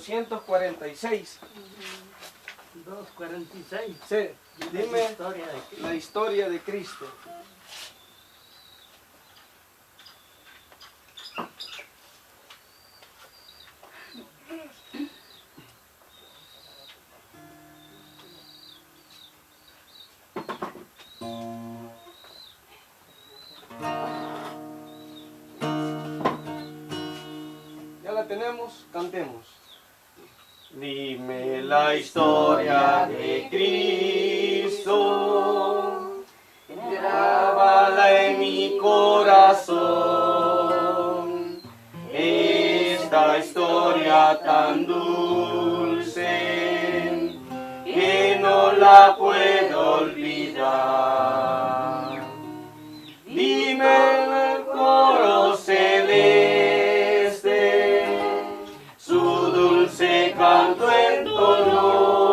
246. 246. Sí, dime la historia de Cristo. Ya la tenemos, cantemos. Dime la historia de Cristo, grábala en mi corazón, esta historia tan dulce que no la puedo olvidar. Dime el coro celeste, su dulce canto entonó,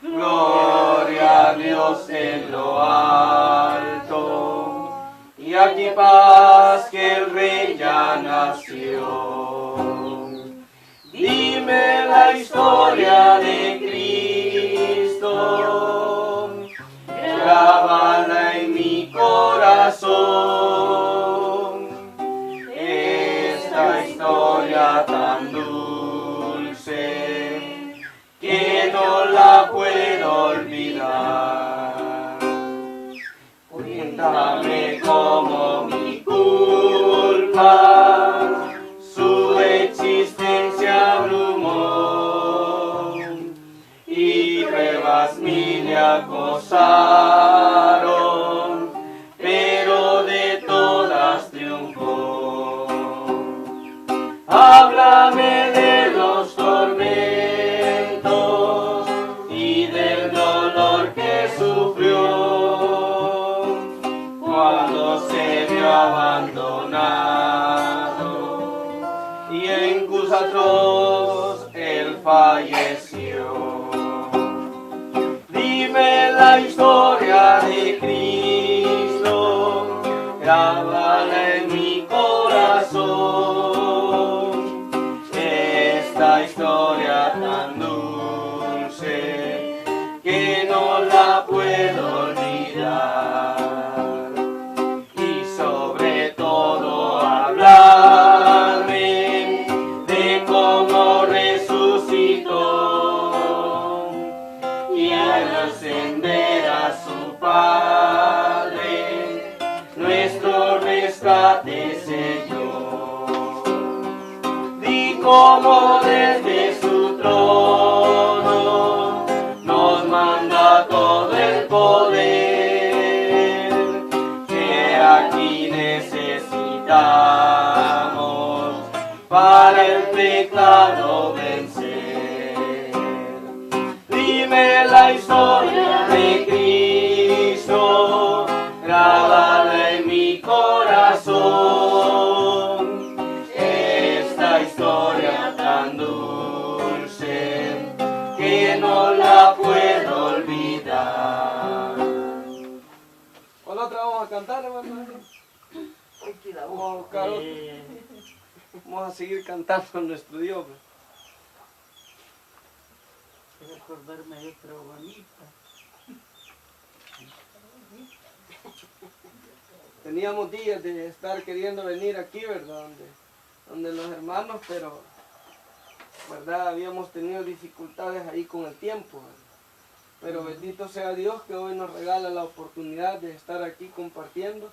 gloria a Dios en lo alto, y aquí paz que el Rey ya nació. Dime la historia de Cristo, grábala en mi corazón, esta historia tan dulce que no la puedo olvidar. Cuéntame cómo mi culpa su existencia abrumó y pruebas mil le acosaron, pero de todas triunfó. Háblame de los tormentos y del dolor que sufrió cuando se vio abandonado y en cruz atroz él falleció. Dime la historia de Cristo, grábala en mi corazón, esta historia tan dulce que no la puedo olvidar. Y sobre todo hablarme de cómo resucitó y al ascender a su Padre nuestro rescate selló. Di cómo desde su trono nos manda todo el poder que aquí necesitamos para el pecado vencer. Dime la historia de Cristo, grábala en mi corazón, esta historia tan dulce que no la puedo olvidar. ¿Cuál otra vamos a cantar, hermano? Vamos a buscar otra. Vamos a seguir cantando nuestro Dios. Recordarme de otra bonita. Teníamos días de estar queriendo venir aquí, ¿verdad? Donde los hermanos, pero, ¿verdad? Habíamos tenido dificultades ahí con el tiempo, ¿verdad? Pero bendito sea Dios que hoy nos regala la oportunidad de estar aquí compartiendo,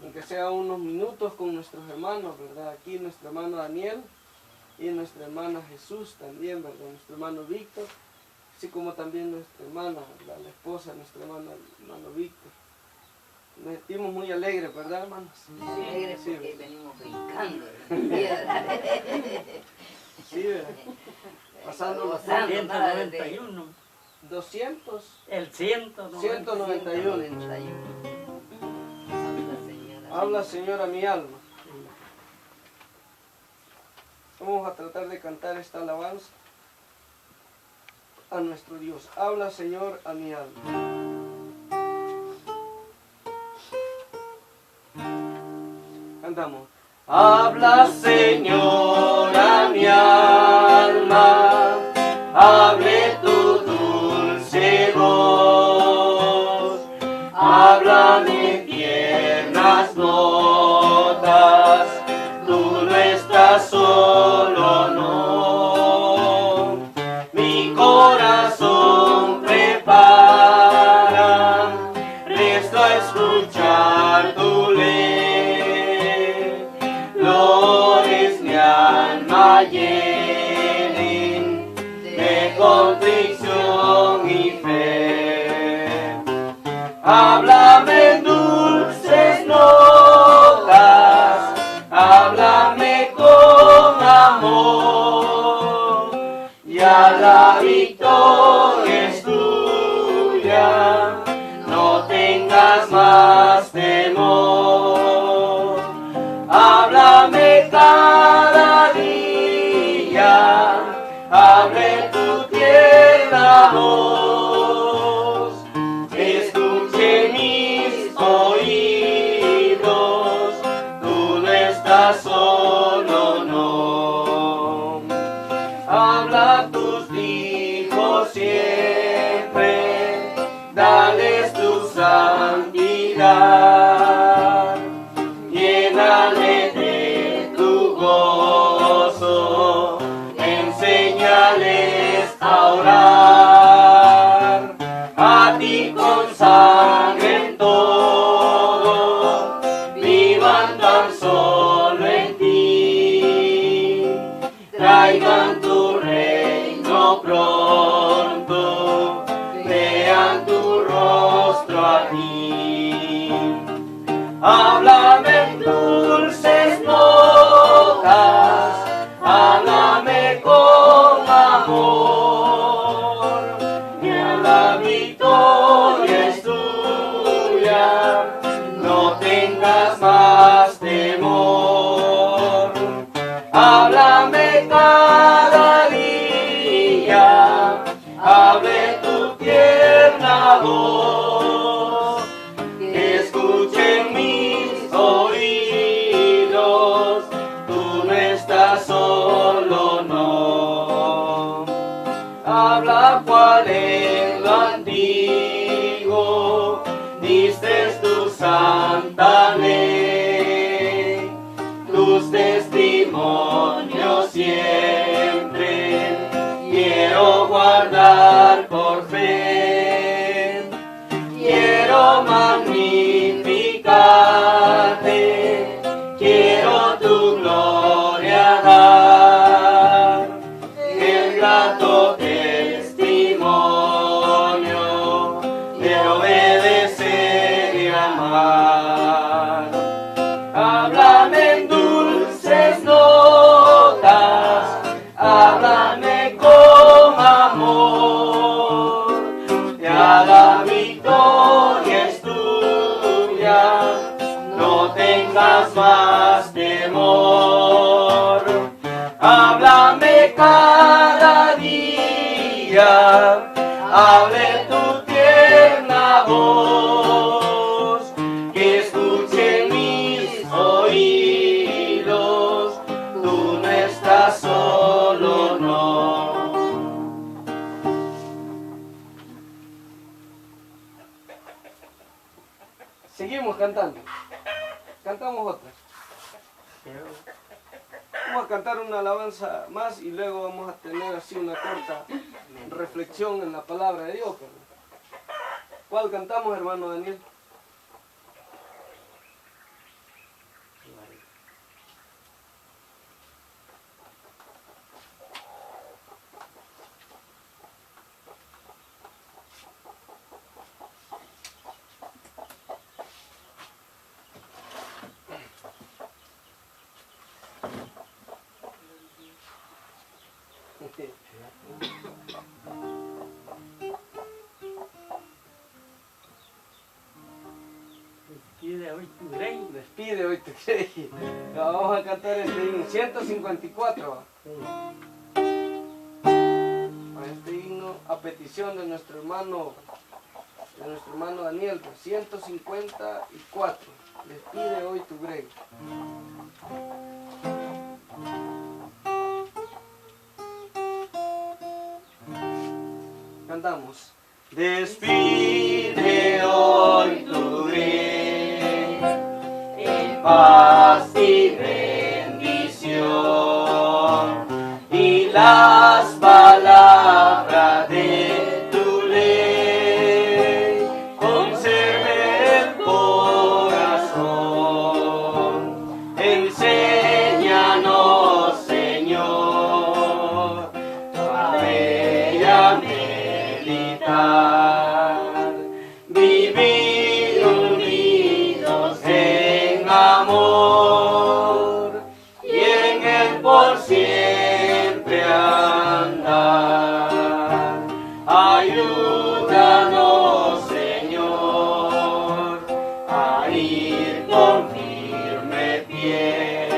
aunque sea unos minutos con nuestros hermanos, ¿verdad? Aquí nuestro hermano Daniel y nuestra hermana Jesús también, ¿verdad? Nuestro hermano Víctor, así como también nuestra hermana, ¿verdad? La esposa de nuestro hermano Víctor. Nos sentimos muy alegres, ¿verdad, hermanos? Sí, alegres porque venimos brincando. Sí, ¿verdad? Pasando los 191. 200. El 191. 191. Habla, Señor, a mi alma. Vamos a tratar de cantar esta alabanza a nuestro Dios. Habla, Señor, a mi alma. Cantamos. Habla, Señor, a mi alma. hable tu dulce voz, háblame tiernas notas, tú no estás solo, no, mi corazón prepara, resto a escuchar tu ley, flores mi alma llenen de contrición y fe. Háblame en dulces notas, háblame con amor, ya la victoria es tuya, no tengas más temor. Háblame cada día, hable tu tierna voz, escuche mis oídos, tú no estás solo, no. Habla a tus hijos siempre, dales tu santidad, llénale de tu gozo, enséñales a orar, a ti consagren todo, vivan tan solo en ti, traigan tu reino pronto, vean tu rostro a ti. Háblame en dulces notas, háblame con amor, ya la victoria es tuya, no tengas más temor. Háblame cada día, hable tu tierna voz, escuchen mis oídos, tú no estás solo, no. Habla cuál es lo antiguo, diste tu santa ley, tus testimonios siempre quiero guardar por fe, quiero magnificarte, quiero tu gloria dar, el grato testimonio de obedecer y amar. Háblame en dulces notas, háblame con amor, ya la victoria es tuya, no tengas más temor. Háblame cada día, hable tu tierna voz, que escuchen mis oídos, tú no estás solo, no. Seguimos cantando. Cantamos otra. Vamos a cantar una alabanza más y luego vamos a tener así una corta reflexión en la palabra de Dios. ¿Cuál cantamos, hermano Daniel? Despide hoy tu grey. Despide hoy tu grey. Vamos a cantar este himno 154. Este himno a petición de nuestro hermano Daniel, 154. Despide hoy tu grey. cantamos. Despide hoy tu gris en paz y bendición, y las palabras de tu ley conserve el corazón. Enséñanos, Señor, a ella meditar, vivir unidos en amor y en él por siempre andar. Ayúdanos, Señor, a ir con firme pie,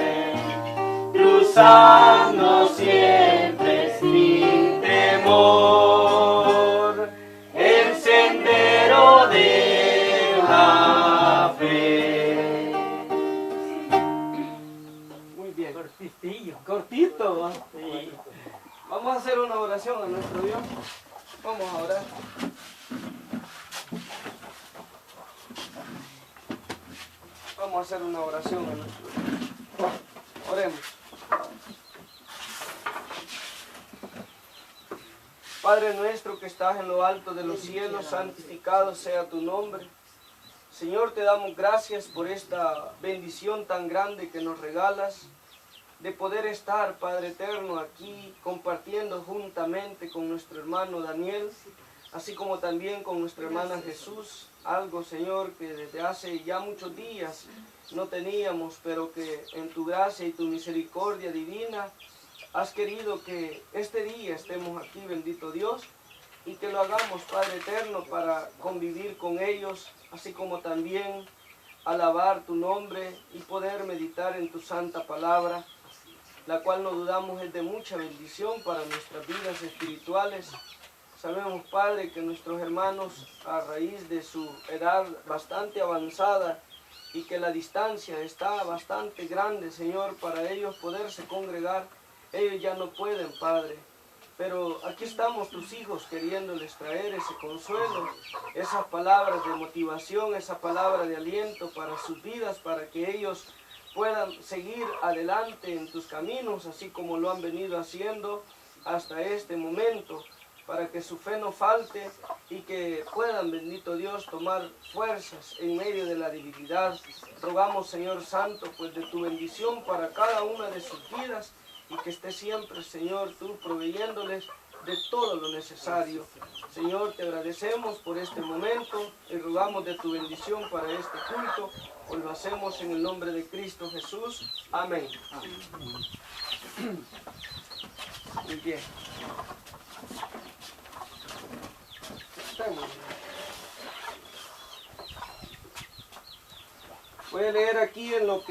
cruzando siempre sin temor el sendero de la fe. Muy bien. Cortistillo. Cortito, ¿va? Sí. Vamos a hacer una oración a nuestro Dios. Vamos a orar. Vamos a hacer una oración a nuestro Dios. Oremos. Padre nuestro que estás en lo alto de los cielos, santificado sea tu nombre. Señor, te damos gracias por esta bendición tan grande que nos regalas, de poder estar, Padre eterno, aquí compartiendo juntamente con nuestro hermano Daniel, así como también con nuestra hermana Jesús, algo, Señor, que desde hace ya muchos días no teníamos, pero que en tu gracia y tu misericordia divina has querido que este día estemos aquí, bendito Dios, y que lo hagamos, Padre eterno, para convivir con ellos, así como también alabar tu nombre y poder meditar en tu santa palabra, la cual no dudamos es de mucha bendición para nuestras vidas espirituales. Sabemos, Padre, que nuestros hermanos, a raíz de su edad bastante avanzada y que la distancia está bastante grande, Señor, para ellos poderse congregar, ellos ya no pueden, Padre. Pero aquí estamos tus hijos queriéndoles traer ese consuelo, esas palabras de motivación, esa palabra de aliento para sus vidas, para que ellos puedan seguir adelante en tus caminos, así como lo han venido haciendo hasta este momento, para que su fe no falte y que puedan, bendito Dios, tomar fuerzas en medio de la debilidad. Rogamos, Señor Santo, pues de tu bendición para cada una de sus vidas, y que esté siempre, Señor, tú proveyéndoles de todo lo necesario. Señor, te agradecemos por este momento y rogamos de tu bendición para este culto. Hoy lo hacemos en el nombre de Cristo Jesús. Amén. Muy bien. Estamos. Voy a leer aquí en lo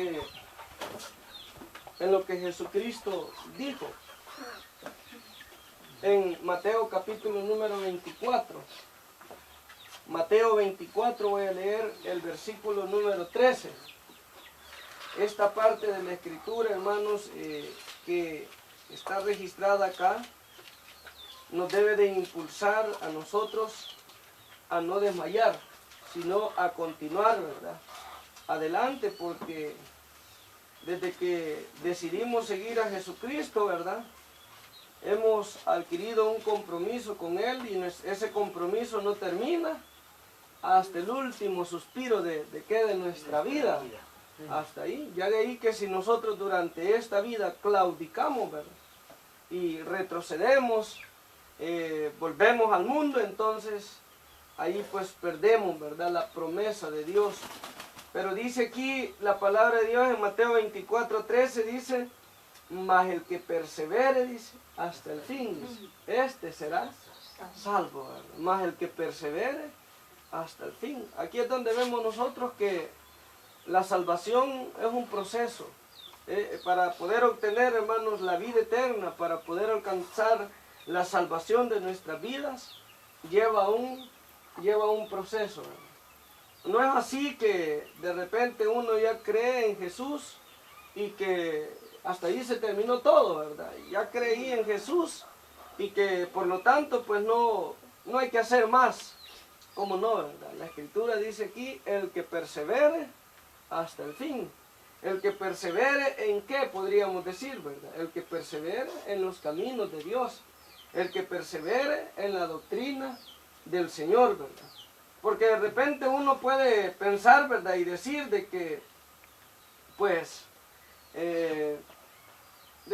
que Jesucristo dijo. En Mateo capítulo número 24. Mateo 24 voy a leer el versículo número 13. Esta parte de la escritura, hermanos, que está registrada acá, nos debe de impulsar a nosotros a no desmayar, sino a continuar, ¿verdad? Adelante, porque desde que decidimos seguir a Jesucristo, ¿verdad?, hemos adquirido un compromiso con Él, y ese compromiso no termina hasta el último suspiro de nuestra vida. Hasta ahí. Ya de ahí que si nosotros durante esta vida claudicamos, ¿verdad?, y retrocedemos, volvemos al mundo, entonces ahí pues perdemos, ¿verdad?, la promesa de Dios. Pero dice aquí la palabra de Dios en Mateo 24:13, dice: mas el que persevere, dice, hasta el fin, dice, este será salvo, ¿verdad? Mas el que persevere hasta el fin. Aquí es donde vemos nosotros que la salvación es un proceso. Para poder obtener, hermanos, la vida eterna, para poder alcanzar la salvación de nuestras vidas, lleva un proceso, ¿verdad? No es así que de repente uno ya cree en Jesús y que hasta ahí se terminó todo, ¿verdad? Ya creí en Jesús y que por lo tanto pues no no hay que hacer más. ¿Cómo no, verdad? La Escritura dice aquí, el que persevere hasta el fin. El que persevere en qué podríamos decir, ¿verdad? El que persevere en los caminos de Dios. El que persevere en la doctrina del Señor, ¿verdad? Porque de repente uno puede pensar, ¿verdad? Y decir de que, pues, de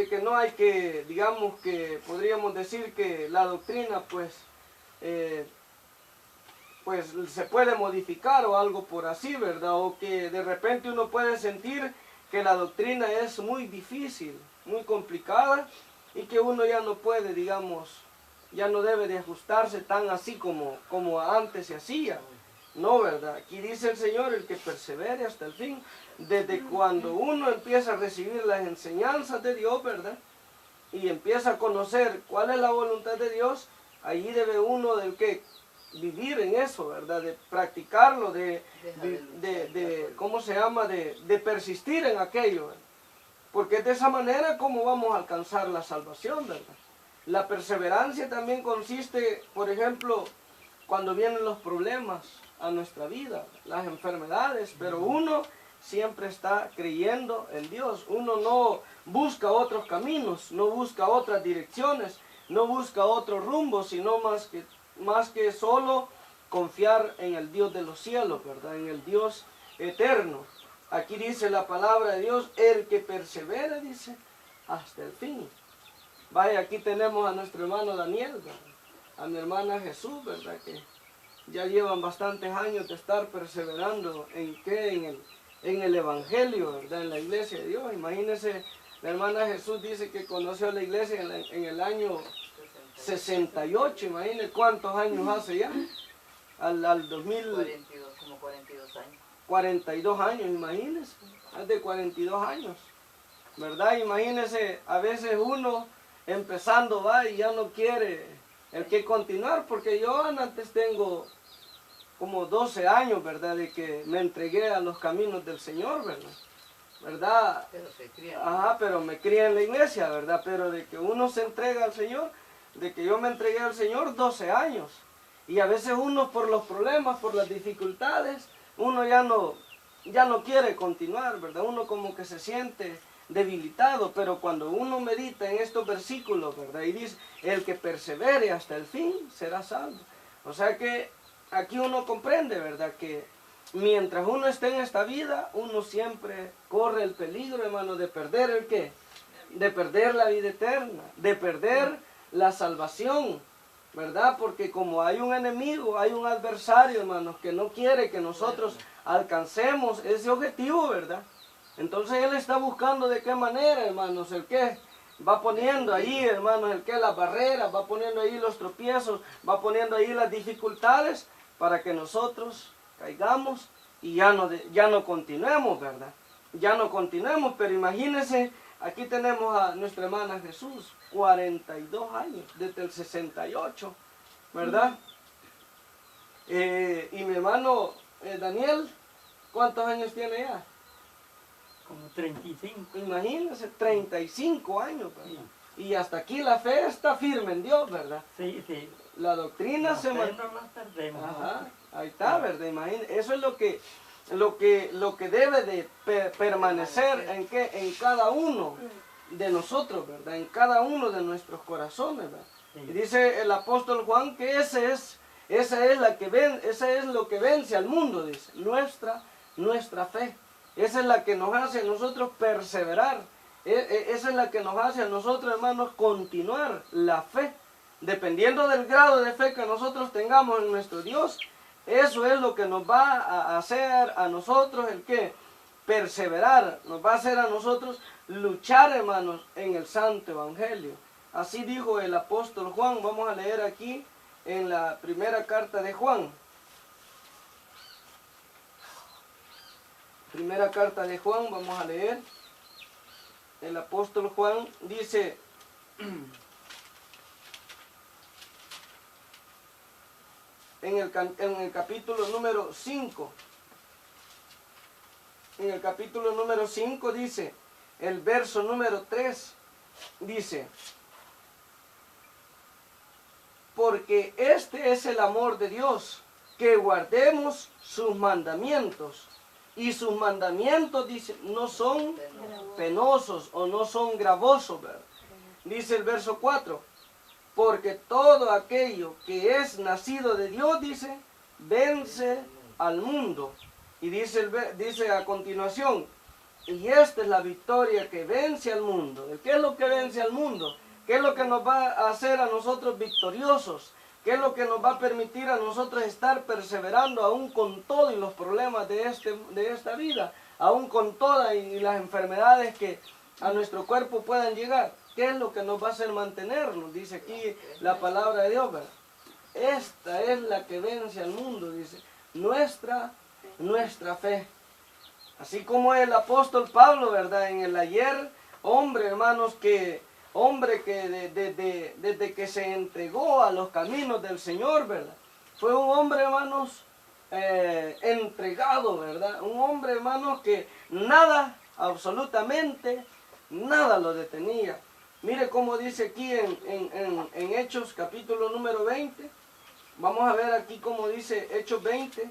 que no hay que, digamos que podríamos decir que la doctrina, pues se puede modificar o algo por así, ¿verdad? O que de repente uno puede sentir que la doctrina es muy difícil, muy complicada y que uno ya no puede, digamos, ya no debe de ajustarse tan así como antes se hacía. No, ¿verdad? Aquí dice el Señor, el que persevere hasta el fin. Desde cuando uno empieza a recibir las enseñanzas de Dios, ¿verdad? Y empieza a conocer cuál es la voluntad de Dios, allí debe uno del que vivir en eso, ¿verdad? De practicarlo, ¿cómo se llama? De persistir en aquello, ¿verdad? Porque es de esa manera como vamos a alcanzar la salvación, ¿verdad? La perseverancia también consiste, por ejemplo, cuando vienen los problemas a nuestra vida, las enfermedades, pero uno siempre está creyendo en Dios. Uno no busca otros caminos, no busca otras direcciones, no busca otro rumbo, sino más que solo confiar en el Dios de los cielos, ¿verdad? En el Dios eterno. Aquí dice la palabra de Dios, el que persevera, dice, hasta el fin. Vaya, aquí tenemos a nuestro hermano Daniel, ¿verdad? A mi hermana Jesús, ¿verdad? Que ya llevan bastantes años de estar perseverando en qué, en el Evangelio, ¿verdad? En la iglesia de Dios. Imagínense, la hermana Jesús dice que conoció a la iglesia en el año 68, imagínense cuántos años hace ya, al 2000. 42, como 42 años. 42 años, imagínense, más de 42 años, ¿verdad? Imagínense, a veces uno empezando va y ya no quiere el que continuar, porque yo antes tengo como 12 años, ¿verdad? De que me entregué a los caminos del Señor, ¿verdad? Pero se cría. Ajá, pero me crié en la iglesia, ¿verdad? Pero de que uno se entrega al Señor, de que yo me entregué al Señor 12 años. Y a veces uno por los problemas, por las dificultades, uno ya no quiere continuar, ¿verdad? Uno como que se siente debilitado, pero cuando uno medita en estos versículos, ¿verdad? Y dice, el que persevere hasta el fin será salvo. O sea que aquí uno comprende, ¿verdad? Que mientras uno esté en esta vida, uno siempre corre el peligro, hermano, de perder ¿el qué? De perder la vida eterna, de perder la salvación, ¿verdad? Porque como hay un enemigo, hay un adversario, hermanos, que no quiere que nosotros alcancemos ese objetivo, ¿verdad? Entonces él está buscando de qué manera, hermanos, el que va poniendo ahí, hermanos, el que las barreras, va poniendo ahí los tropiezos, va poniendo ahí las dificultades para que nosotros caigamos y ya no continuemos, ¿verdad? Ya no continuemos, pero imagínense, aquí tenemos a nuestra hermana Jesús, 42 años, desde el 68, ¿verdad? Y mi hermano Daniel, ¿cuántos años tiene ya? Como 35. Imagínense, 35 años, ¿verdad? Y hasta aquí la fe está firme en Dios, ¿verdad? Sí, sí. La doctrina se mantiene. No nos perdemos. Ajá, ahí está, ¿verdad? Imagínense, eso es lo que debe de permanecer en cada uno de nosotros, ¿verdad? En cada uno de nuestros corazones, ¿verdad? Sí. Y dice el apóstol Juan que esa es lo que vence al mundo, dice, nuestra fe. Esa es la que nos hace a nosotros perseverar. Esa es la que nos hace a nosotros, hermanos, continuar la fe. Dependiendo del grado de fe que nosotros tengamos en nuestro Dios, eso es lo que nos va a hacer a nosotros el que perseverar, nos va a hacer a nosotros luchar, hermanos, en el Santo Evangelio. Así dijo el apóstol Juan. Vamos a leer aquí en la primera carta de Juan. Primera carta de Juan, vamos a leer. El apóstol Juan dice, en el capítulo número 5, en el capítulo número 5 dice, el verso número 3, dice, porque este es el amor de Dios, que guardemos sus mandamientos. Y sus mandamientos, dice, no son penosos o no son gravosos, ¿verdad? Dice el verso 4, porque todo aquello que es nacido de Dios, dice, vence al mundo. Y dice a continuación, y esta es la victoria que vence al mundo. ¿Qué es lo que vence al mundo? ¿Qué es lo que nos va a hacer a nosotros victoriosos? ¿Qué es lo que nos va a permitir a nosotros estar perseverando aún con todo y los problemas de esta vida? Aún con todas y las enfermedades que a nuestro cuerpo puedan llegar. ¿Qué es lo que nos va a hacer mantenernos? Dice aquí la palabra de Dios, ¿verdad? Esta es la que vence al mundo, dice. Nuestra fe. Así como el apóstol Pablo, ¿verdad? En el ayer, hombre, hermanos, desde que se entregó a los caminos del Señor, ¿verdad? Fue un hombre, hermanos, entregado, ¿verdad? Un hombre, hermanos, que nada, absolutamente, nada lo detenía. Mire cómo dice aquí en Hechos capítulo número 20. Vamos a ver aquí cómo dice Hechos 20.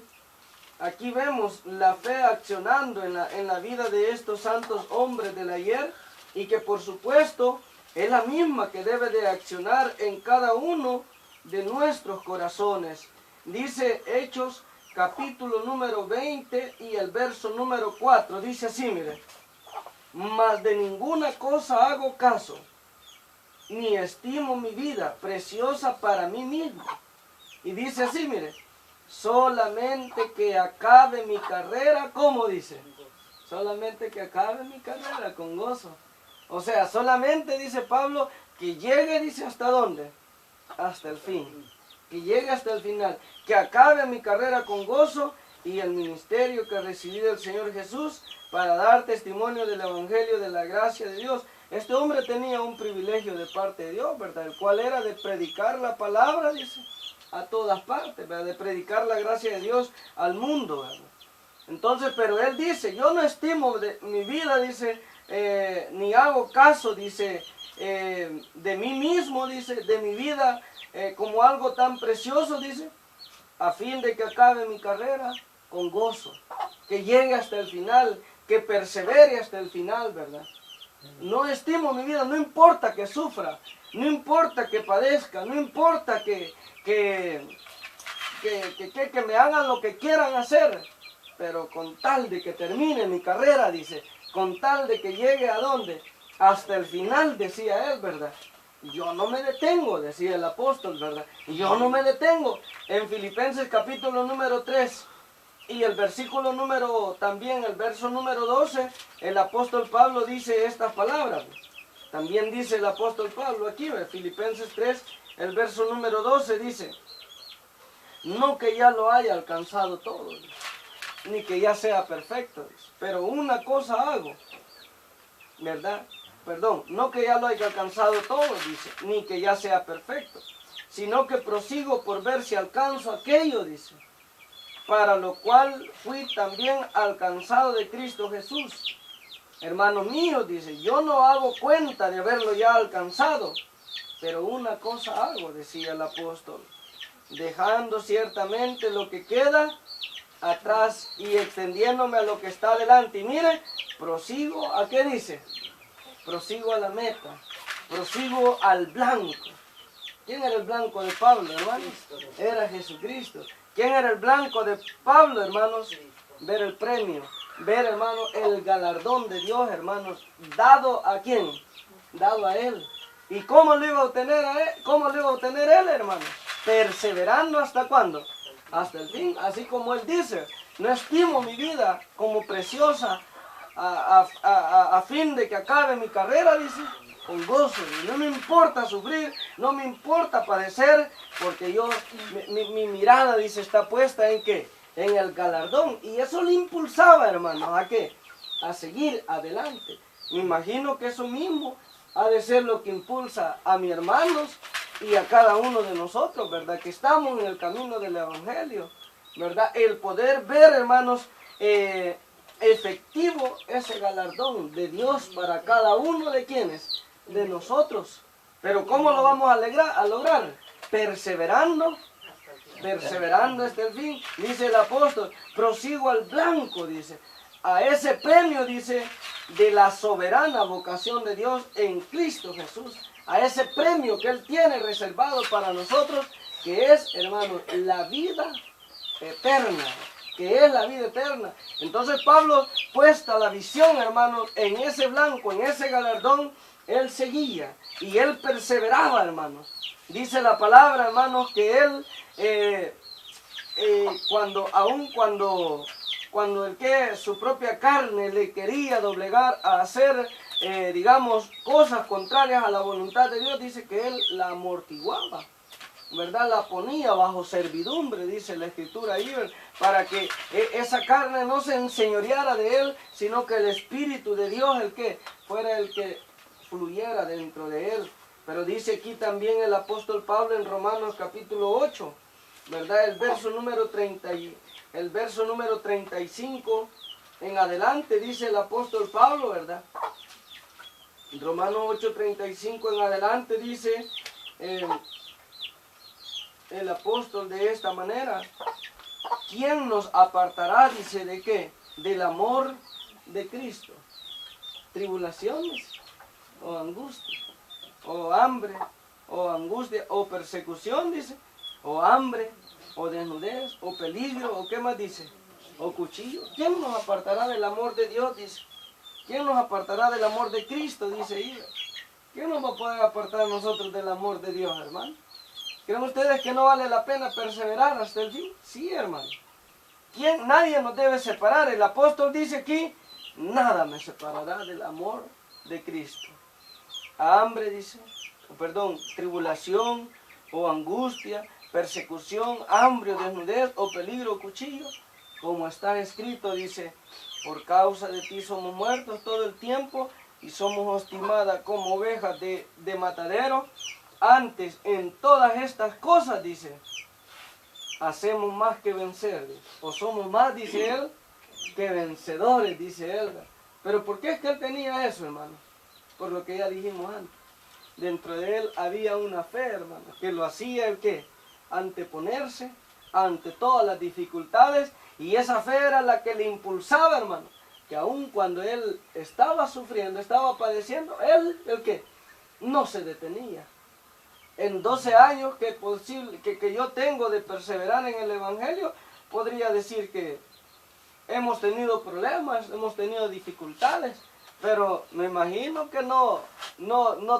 Aquí vemos la fe accionando en la vida de estos santos hombres del ayer, y que por supuesto es la misma que debe de accionar en cada uno de nuestros corazones. Dice Hechos capítulo número 20 y el verso número 4. Dice así, mire. Mas de ninguna cosa hago caso, ni estimo mi vida preciosa para mí mismo. Y dice así, mire. Solamente que acabe mi carrera, ¿cómo dice? Solamente que acabe mi carrera con gozo. O sea, solamente, dice Pablo, que llegue, dice, ¿hasta dónde? Hasta el fin. Que llegue hasta el final. Que acabe mi carrera con gozo y el ministerio que recibí del Señor Jesús para dar testimonio del Evangelio de la gracia de Dios. Este hombre tenía un privilegio de parte de Dios, ¿verdad? El cual era de predicar la palabra, dice, a todas partes, ¿verdad? De predicar la gracia de Dios al mundo, ¿verdad? Entonces, pero él dice, yo no estimo mi vida, dice, ni hago caso, dice, de mí mismo, dice, de mi vida, como algo tan precioso, dice, a fin de que acabe mi carrera con gozo, que llegue hasta el final, que persevere hasta el final, ¿verdad? No estimo mi vida, no importa que sufra, no importa que padezca, no importa que me hagan lo que quieran hacer, pero con tal de que termine mi carrera, dice, con tal de que llegue a dónde, hasta el final, decía él, ¿verdad? Yo no me detengo, decía el apóstol, ¿verdad? Yo no me detengo. En Filipenses capítulo número 3 y el versículo también el verso número 12, el apóstol Pablo dice estas palabras. También dice el apóstol Pablo aquí, Filipenses 3, el verso número 12 dice, no que ya lo haya alcanzado todo, ni que ya sea perfecto, pero una cosa hago, ¿verdad? Perdón, no que ya lo haya alcanzado todo, dice, ni que ya sea perfecto, sino que prosigo por ver si alcanzo aquello, dice, para lo cual fui también alcanzado de Cristo Jesús. Hermanos míos, dice, yo no hago cuenta de haberlo ya alcanzado, pero una cosa hago, decía el apóstol, dejando ciertamente lo que queda atrás y extendiéndome a lo que está adelante. Y mire, prosigo, ¿a qué dice? Prosigo a la meta, prosigo al blanco. ¿Quién era el blanco de Pablo, hermanos? Era Jesucristo. ¿Quién era el blanco de Pablo, hermanos? Ver el premio, ver, hermanos, el galardón de Dios, hermanos, dado ¿a quién? Dado a él. ¿Y cómo lo iba a obtener ¿Cómo lo iba a obtener él, hermanos? Perseverando ¿hasta cuándo? Hasta el fin. Así como él dice, no estimo mi vida como preciosa a fin de que acabe mi carrera, dice, con gozo. Y no me importa sufrir, no me importa padecer, porque mi mirada, dice, está puesta ¿en qué? En el galardón. Y eso le impulsaba, hermanos, ¿a qué? A seguir adelante. Me imagino que eso mismo ha de ser lo que impulsa a mis hermanos y a cada uno de nosotros, ¿verdad? Que estamos en el camino del Evangelio, ¿verdad? El poder ver, hermanos, efectivo ese galardón de Dios para cada uno de quienes, de nosotros. Pero ¿cómo lo vamos a lograr? perseverando Hasta el final. perseverando hasta el fin, dice el apóstol, prosigo al blanco, dice, a ese premio, dice, de la soberana vocación de Dios en Cristo Jesús, a ese premio que Él tiene reservado para nosotros, que es, hermanos, la vida eterna, que es la vida eterna. Entonces Pablo, puesta la visión, hermanos, en ese blanco, en ese galardón, él seguía y él perseveraba, hermanos. Dice la palabra, hermanos, que él, cuando el que su propia carne le quería doblegar a hacer, digamos, cosas contrarias a la voluntad de Dios, dice que él la amortiguaba, ¿verdad? La ponía bajo servidumbre, dice la escritura ahí, para que esa carne no se enseñoreara de él, sino que el Espíritu de Dios, el que fuera el que fluyera dentro de él. Pero dice aquí también el apóstol Pablo en Romanos capítulo 8, ¿verdad? El verso número 35 en adelante, dice el apóstol Pablo, ¿verdad? Romanos 8:35 en adelante dice el apóstol de esta manera: ¿quién nos apartará, dice, de qué? Del amor de Cristo. Tribulaciones, o angustia, o hambre, o angustia, o persecución, dice, o hambre, o desnudez, o peligro, o qué más dice, o cuchillo. ¿Quién nos apartará del amor de Dios? Dice. ¿Quién nos apartará del amor de Cristo? Dice ahí. ¿Quién nos va a poder apartar a nosotros del amor de Dios, hermano? ¿Creen ustedes que no vale la pena perseverar hasta el fin? Sí, hermano. Nadie nos debe separar. El apóstol dice aquí: nada me separará del amor de Cristo. Hambre, dice, tribulación, o angustia, persecución, hambre, o desnudez, o peligro, o cuchillo. Como está escrito, dice: por causa de ti somos muertos todo el tiempo, y somos estimadas como ovejas de matadero. Antes, en todas estas cosas, dice, hacemos más que vencer, o somos más, dice él, que vencedores, dice él. Pero ¿por qué es que él tenía eso, hermano? Por lo que ya dijimos antes. Dentro de él había una fe, hermano, que lo hacía el qué, anteponerse ante todas las dificultades, y esa fe era la que le impulsaba, hermano, que aun cuando él estaba sufriendo, estaba padeciendo, él, el que no se detenía. En 12 años que yo tengo de perseverar en el Evangelio, podría decir que hemos tenido problemas, hemos tenido dificultades, pero me imagino que no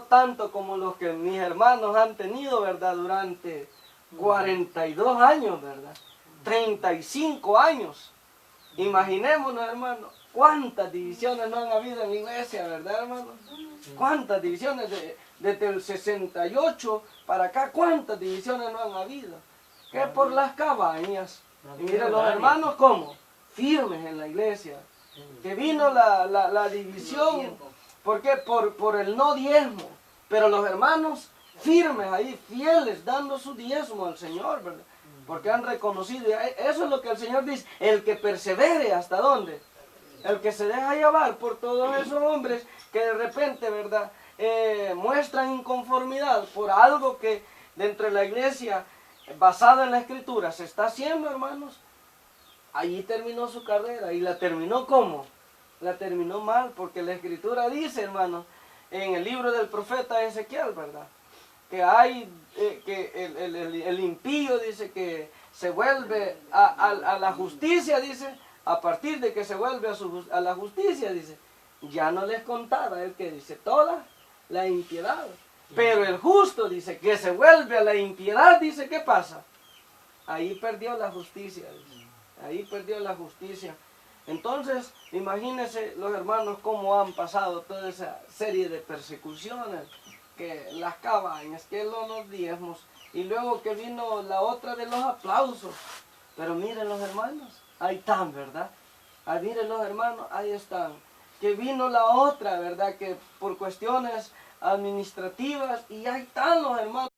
tanto como los que mis hermanos han tenido, ¿verdad? Durante 42 años, ¿verdad? 35 años. Imaginémonos, hermano, cuántas divisiones no han habido en la iglesia, ¿verdad, hermano? Cuántas divisiones desde el 68 para acá, cuántas divisiones no han habido. Que por las cabañas. Y miren los hermanos cómo, firmes en la iglesia. Que vino la división, ¿por qué? Por el no diezmo. Pero los hermanos firmes ahí, fieles, dando su diezmo al Señor, ¿verdad? Porque han reconocido, eso es lo que el Señor dice: el que persevere, ¿hasta dónde? El que se deja llevar por todos esos hombres que de repente, ¿verdad?, muestran inconformidad por algo que dentro de la iglesia, basado en la Escritura, se está haciendo, hermanos. Allí terminó su carrera. ¿Y la terminó cómo? La terminó mal, porque la Escritura dice, hermanos, en el libro del profeta Ezequiel, ¿verdad?, que hay, que el impío, dice, que se vuelve a la justicia, dice, a partir de que se vuelve a la justicia, dice, ya no les contaba, el que dice, toda la impiedad. Pero el justo, dice, que se vuelve a la impiedad, dice, ¿qué pasa? Ahí perdió la justicia, dice. Ahí perdió la justicia. Entonces, imagínense los hermanos cómo han pasado toda esa serie de persecuciones, que las cabañas, que los diezmos, y luego que vino la otra de los aplausos. Pero miren los hermanos, ahí están, ¿verdad? Ahí miren los hermanos, ahí están. Que vino la otra, ¿verdad? Que por cuestiones administrativas, y ahí están los hermanos.